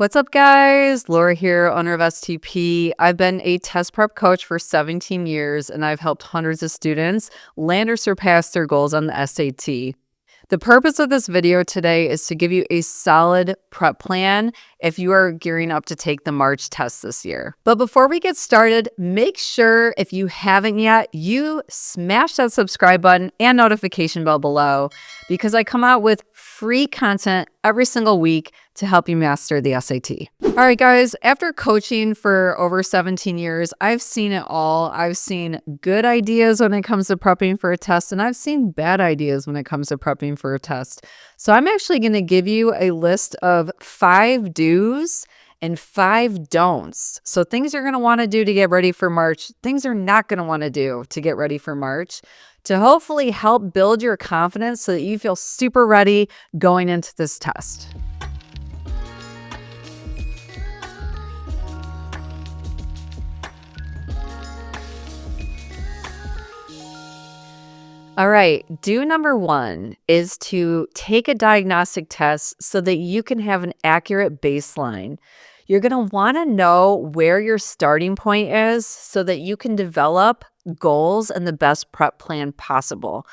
What's up, guys? Laura here, owner of STP. I've been a test prep coach for 17 years, and I've helped hundreds of students land or surpass their goals on the SAT. The purpose of this video today is to give you a solid prep plan if you are gearing up to take the March test this year. But before we get started, make sure if you haven't yet, you smash that subscribe button and notification bell below, because I come out with free content every single week to help you master the SAT. All right, guys, after coaching for over 17 years, I've seen it all. I've seen good ideas when it comes to prepping for a test, and I've seen bad ideas when it comes to prepping for a test. So I'm actually going to give you a list of 5 do's and 5 don'ts. So things you're going to want to do to get ready for March, things you're not going to want to do to get ready for March, to hopefully help build your confidence so that you feel super ready going into this test. All right, do number 1 is to take a diagnostic test so that you can have an accurate baseline. You're going to want to know where your starting point is so that you can develop goals and the best prep plan possible.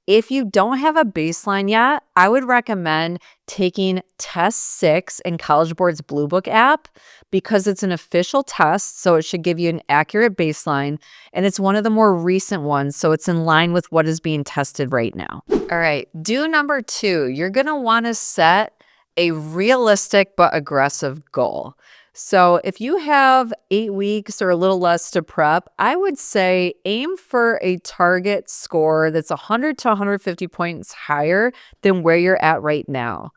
If you don't have a baseline yet, I would recommend taking Test 6 in College Board's Bluebook app, because it's an official test, so it should give you an accurate baseline, and it's one of the more recent ones, so it's in line with what is being tested right now. All right, do number 2, you're going to want to set a realistic but aggressive goal. So if you have 8 weeks or a little less to prep, I would say aim for a target score that's 100 to 150 points higher than where you're at right now.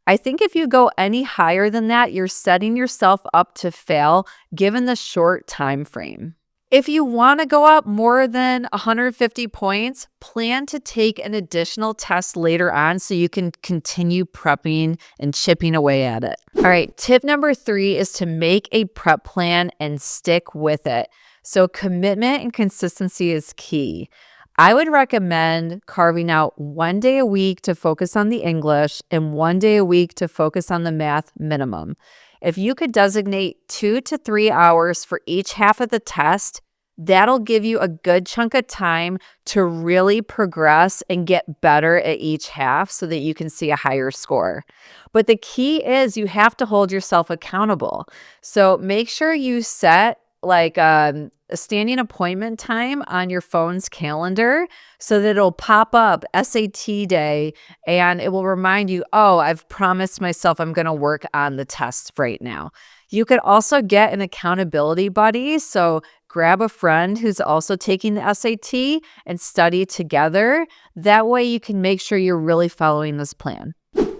I think if you go any higher than that, you're setting yourself up to fail given the short time frame. If you want to go up more than 150 points, plan to take an additional test later on so you can continue prepping and chipping away at it. All right, tip number 3 is to make a prep plan and stick with it. So commitment and consistency is key. I would recommend carving out 1 day a week to focus on the English and 1 day a week to focus on the math minimum. If you could designate 2 to 3 hours for each half of the test, that'll give you a good chunk of time to really progress and get better at each half so that you can see a higher score. But the key is you have to hold yourself accountable. So make sure you set like a standing appointment time on your phone's calendar so that it'll pop up SAT day and it will remind you, oh, I've promised myself I'm going to work on the test right now. You could also get an accountability buddy. So grab a friend who's also taking the SAT and study together. That way you can make sure you're really following this plan.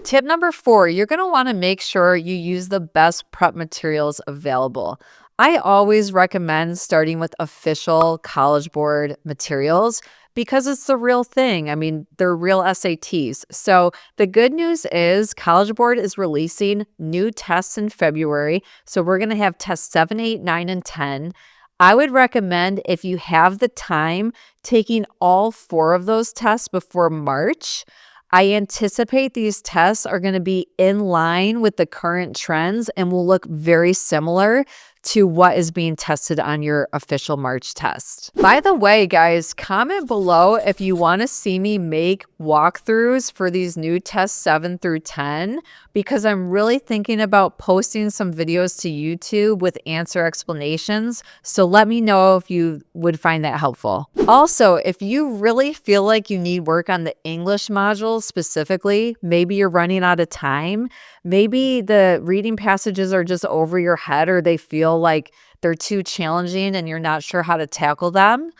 Tip number 4, you're going to want to make sure you use the best prep materials available. I always recommend starting with official College Board materials because it's the real thing. I mean, they're real SATs. So the good news is College Board is releasing new tests in February. So we're going to have tests 7, 8, 9, and 10. I would recommend, if you have the time, taking all 4 of those tests before March. I anticipate these tests are going to be in line with the current trends and will look very similar to what is being tested on your official March test. By the way, guys, comment below if you want to see me make walkthroughs for these new tests 7 through 10, because I'm really thinking about posting some videos to YouTube with answer explanations. So let me know if you would find that helpful. Also, if you really feel like you need work on the English module specifically, maybe you're running out of time, maybe the reading passages are just over your head, or they feel like they're too challenging and you're not sure how to tackle them,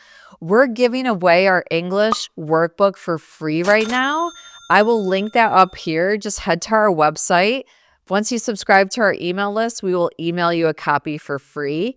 we're giving away our English workbook for free right now. I will link that up here. Just head to our website. Once you subscribe to our email list, we will email you a copy for free.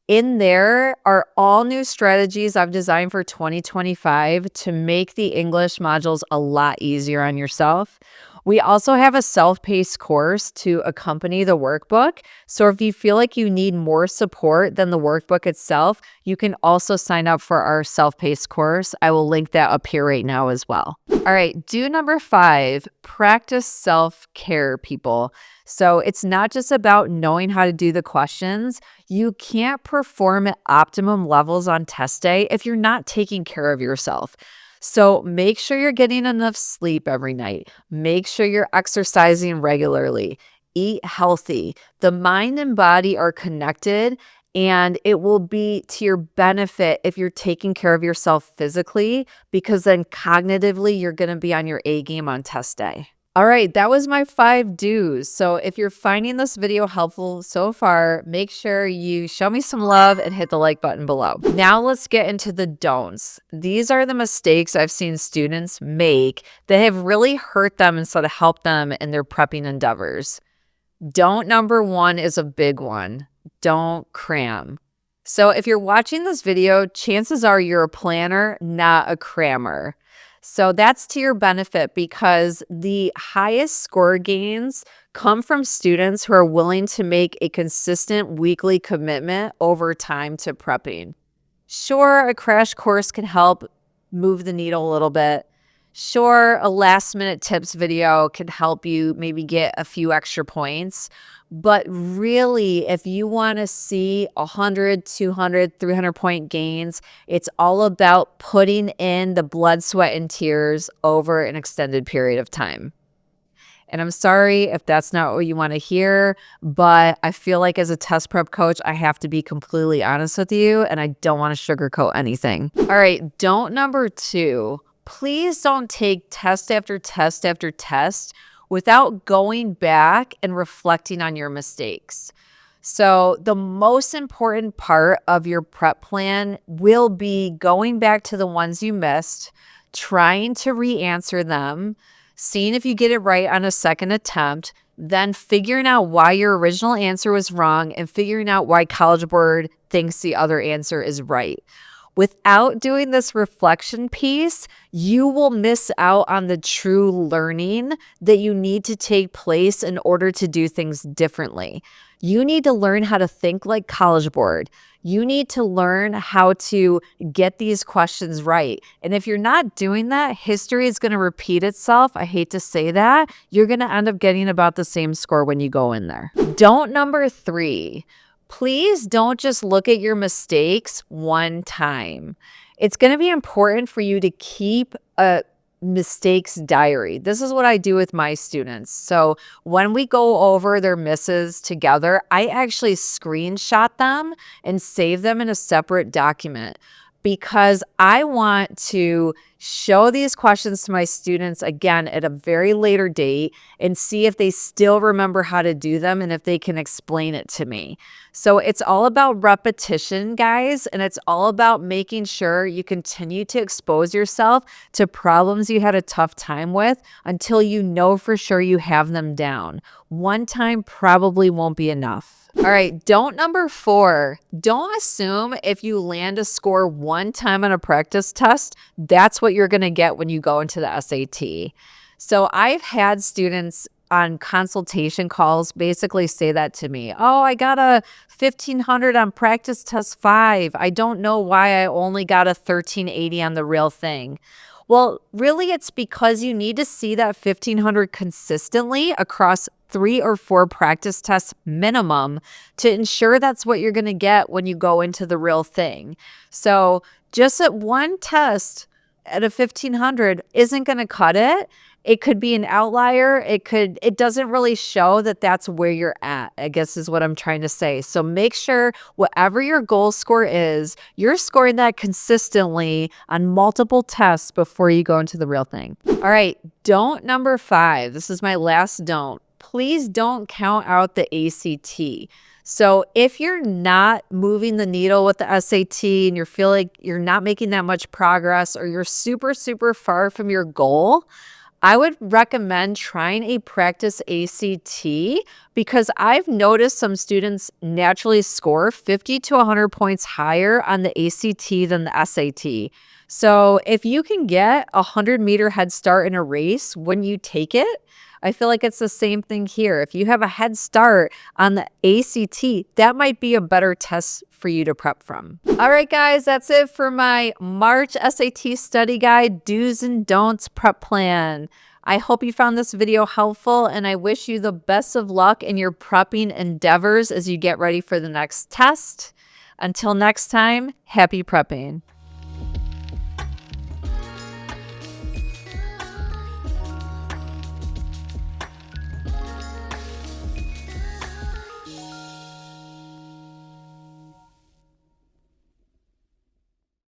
In there are all new strategies I've designed for 2025 to make the English modules a lot easier on yourself. We also have a self-paced course to accompany the workbook. So if you feel like you need more support than the workbook itself, you can also sign up for our self-paced course. I will link that up here right now as well. All right, do number 5, practice self-care, people. So it's not just about knowing how to do the questions. You can't perform at optimum levels on test day if you're not taking care of yourself. So make sure you're getting enough sleep every night. Make sure you're exercising regularly. Eat healthy. The mind and body are connected, and it will be to your benefit if you're taking care of yourself physically, because then cognitively, you're going to be on your A game on test day. All right, that was my 5 do's. So if you're finding this video helpful so far, make sure you show me some love and hit the like button below. Now let's get into the don'ts. These are the mistakes I've seen students make that have really hurt them instead of helped them in their prepping endeavors. Don't number 1 is a big one. Don't cram. So if you're watching this video, chances are you're a planner, not a crammer. So that's to your benefit, because the highest score gains come from students who are willing to make a consistent weekly commitment over time to prepping. Sure, a crash course can help move the needle a little bit. Sure, a last-minute tips video can help you maybe get a few extra points. But really, if you want to see 100, 200, 300-point gains, it's all about putting in the blood, sweat, and tears over an extended period of time. And I'm sorry if that's not what you want to hear, but I feel like as a test prep coach, I have to be completely honest with you, and I don't want to sugarcoat anything. All right, don't number 2. Please don't take test after test after test without going back and reflecting on your mistakes. So the most important part of your prep plan will be going back to the ones you missed, trying to re-answer them, seeing if you get it right on a second attempt, then figuring out why your original answer was wrong and figuring out why College Board thinks the other answer is right. Without doing this reflection piece, you will miss out on the true learning that you need to take place in order to do things differently. You need to learn how to think like College Board. You need to learn how to get these questions right. And if you're not doing that, history is going to repeat itself. I hate to say that. You're going to end up getting about the same score when you go in there. Don't number 3. Please don't just look at your mistakes one time. It's going to be important for you to keep a mistakes diary. This is what I do with my students. So when we go over their misses together, I actually screenshot them and save them in a separate document, because I want to show these questions to my students again at a very later date and see if they still remember how to do them and if they can explain it to me. So it's all about repetition, guys, and it's all about making sure you continue to expose yourself to problems you had a tough time with until you know for sure you have them down. One time probably won't be enough. All right, don't number 4. Don't assume if you land a score one time on a practice test, that's what you're going to get when you go into the SAT. So I've had students on consultation calls basically say that to me. Oh, I got a 1500 on practice test 5. I don't know why I only got a 1380 on the real thing. Well, really, it's because you need to see that 1500 consistently across 3 or 4 practice tests minimum to ensure that's what you're going to get when you go into the real thing. So just at one test at a 1500 isn't going to cut it. It could be an outlier. It doesn't really show that that's where you're at, I guess is what I'm trying to say. So make sure whatever your goal score is, you're scoring that consistently on multiple tests before you go into the real thing. All right, don't number 5. This is my last don't. Please don't count out the ACT. So if you're not moving the needle with the SAT and you feel like you're not making that much progress or you're super, super far from your goal, I would recommend trying a practice ACT, because I've noticed some students naturally score 50 to 100 points higher on the ACT than the SAT. So if you can get a 100-meter head start in a race when you take it, I feel like it's the same thing here. If you have a head start on the ACT, that might be a better test for you to prep from. All right, guys, that's it for my March SAT study guide, do's and don'ts prep plan. I hope you found this video helpful, and I wish you the best of luck in your prepping endeavors as you get ready for the next test. Until next time, happy prepping.